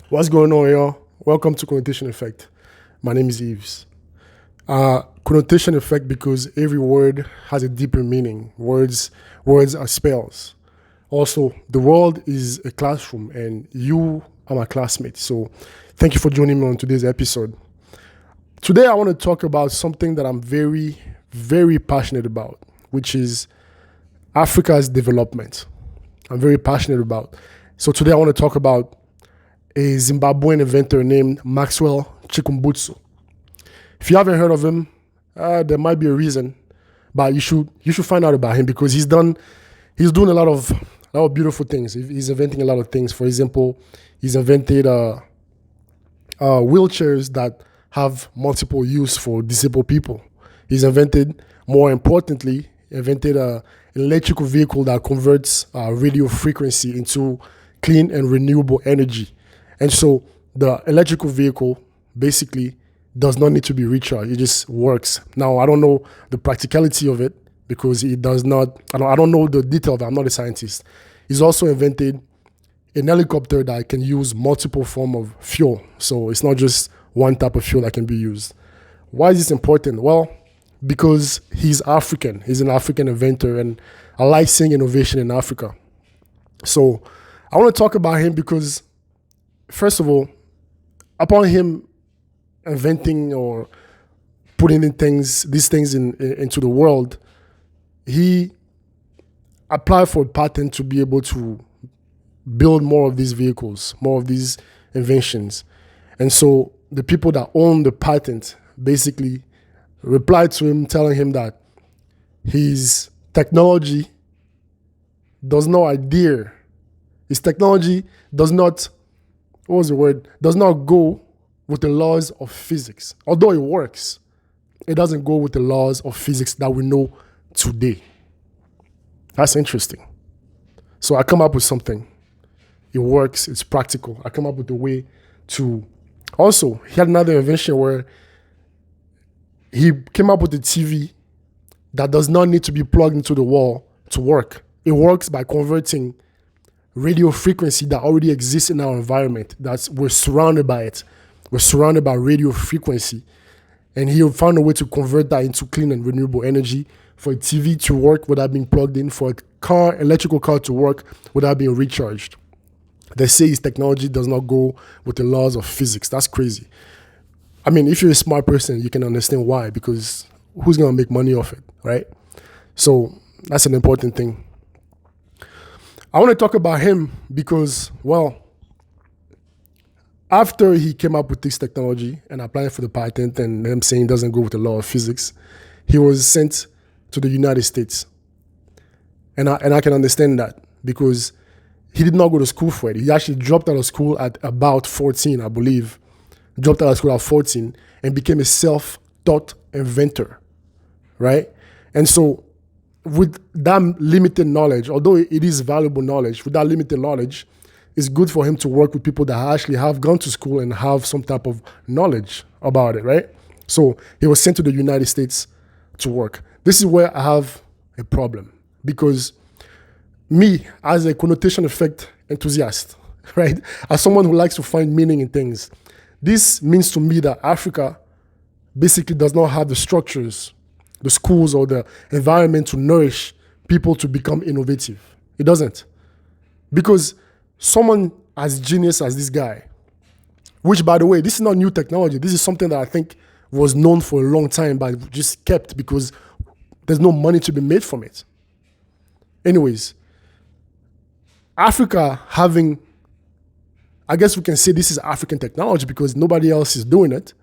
What's going on, y'all? Welcome to Connotation Effect. My name is Yves. Connotation effect because every word has a deeper meaning. Words are spells. Also, the world is a classroom and you are my classmate. So thank you for joining me on today's episode. Today I want to talk about something that I'm very, very passionate about, which is Africa's development. I'm very passionate about. So today I want to talk about a Zimbabwean inventor named Maxwell Chikumbutso. If you haven't heard of him, there might be a reason, but you should find out about him because he's doing a lot of beautiful things. He's inventing a lot of things. For example, he's invented wheelchairs that have multiple use for disabled people. He's invented, more importantly, an electrical vehicle that converts radio frequency into clean and renewable energy. And so the electrical vehicle basically does not need to be recharged. It just works. Now, I don't know the practicality of it because it does not, I don't know the detail of it. I'm not a scientist. He's also invented an helicopter that can use multiple form of fuel. So it's not just one type of fuel that can be used. Why is this important? Well, because he's African. He's an African inventor, and I like seeing innovation in Africa. So I want to talk about him because, first of all, upon him inventing or putting these things into the world, he applied for a patent to be able to build more of these vehicles, more of these inventions. And so the people that own the patent basically replied to him telling him that his technology does not adhere. His technology does not go with the laws of physics. Although it works, it doesn't go with the laws of physics that we know today. That's interesting. So I come up with something. It works, it's practical. I come up with a way to... Also, he had another invention where he came up with a TV that does not need to be plugged into the wall to work. It works by converting radio frequency that already exists in our environment. We're surrounded by it. We're surrounded by radio frequency. And he found a way to convert that into clean and renewable energy for a TV to work without being plugged in, for a electrical car to work without being recharged. They say his technology does not go with the laws of physics. That's crazy. I mean, if you're a smart person, you can understand why, because who's going to make money off it, right? So that's an important thing. I want to talk about him because, well, after he came up with this technology and applied for the patent and them saying it doesn't go with the law of physics, he was sent to the United States. And I can understand that because he did not go to school for it. He actually dropped out of school at about 14, I believe. Dropped out of school at 14 and became a self-taught inventor, right? And so with that limited knowledge, although it is valuable knowledge, with that limited knowledge, it's good for him to work with people that actually have gone to school and have some type of knowledge about it, right? So he was sent to the United States to work. This is where I have a problem because me, as a connotation effect enthusiast, right, as someone who likes to find meaning in things, this means to me that Africa basically does not have the structures, the schools or the environment to nourish people to become innovative. It doesn't. Because someone as genius as this guy, which, by the way, this is not new technology. This is something that I think was known for a long time, but just kept because there's no money to be made from it. Anyways, Africa having, I guess we can say this is African technology because nobody else is doing it.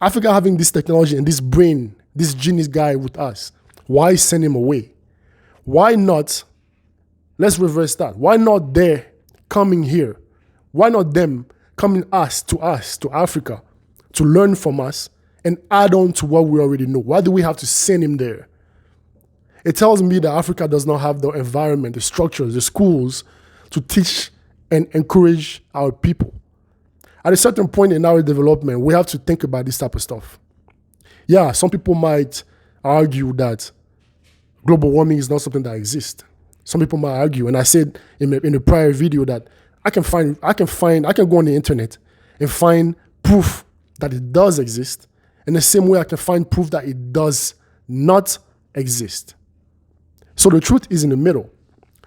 Africa having this technology and this brain, this genius guy with us, why send him away? Why not, let's reverse that. Why not they coming here? Why not them coming to Africa, to learn from us and add on to what we already know? Why do we have to send him there? It tells me that Africa does not have the environment, the structures, the schools to teach and encourage our people. At a certain point in our development, we have to think about this type of stuff. Yeah, some people might argue that global warming is not something that exists. Some people might argue, and I said in a prior video that I can go on the internet and find proof that it does exist. In the same way, I can find proof that it does not exist. So the truth is in the middle.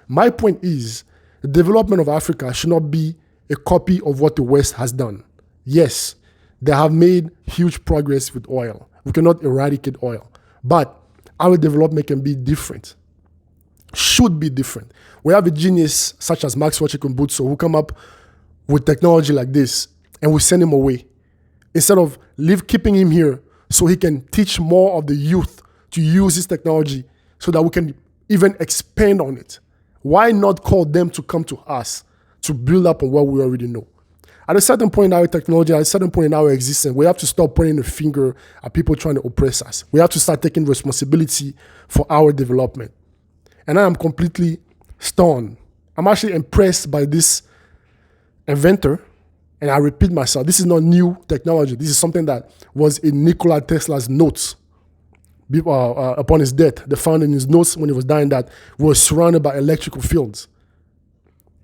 My point is, the development of Africa should not be a copy of what the West has done. Yes, they have made huge progress with oil. We cannot eradicate oil. But our development can be different. Should be different. We have a genius such as Maxwell Chikumbutso who come up with technology like this, and we send him away. Instead of keeping him here so he can teach more of the youth to use this technology so that we can even expand on it. Why not call them to come to us to build up on what we already know? At a certain point in our technology, at a certain point in our existence, we have to stop pointing the finger at people trying to oppress us. We have to start taking responsibility for our development. And I am completely stunned. I'm actually impressed by this inventor. And I repeat myself, this is not new technology. This is something that was in Nikola Tesla's notes upon his death. They found in his notes when he was dying that we were surrounded by electrical fields.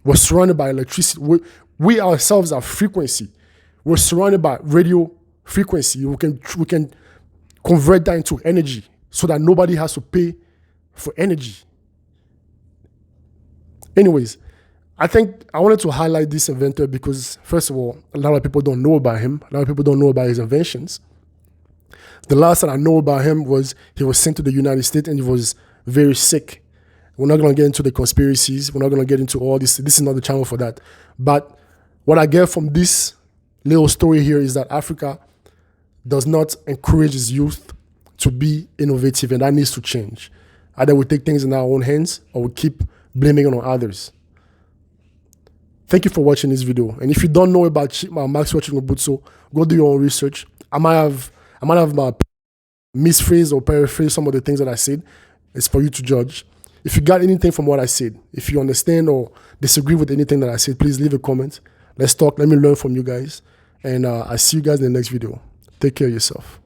We're surrounded by electricity. We ourselves are frequency. We're surrounded by radio frequency. We can convert that into energy so that nobody has to pay for energy. Anyways, I think I wanted to highlight this inventor because, first of all, a lot of people don't know about him. A lot of people don't know about his inventions. The last that I know about him was he was sent to the United States and he was very sick. We're not going to get into the conspiracies. We're not going to get into all this. This is not the channel for that. But what I get from this little story here is that Africa does not encourage its youth to be innovative, and that needs to change. Either we take things in our own hands or we keep blaming it on others. Thank you for watching this video. And if you don't know about Maxwell Chikumbutso, go do your own research. I might have misphrased or paraphrased some of the things that I said. It's for you to judge. If you got anything from what I said, if you understand or disagree with anything that I said, please leave a comment. Let's talk. Let me learn from you guys. And I'll see you guys in the next video. Take care of yourself.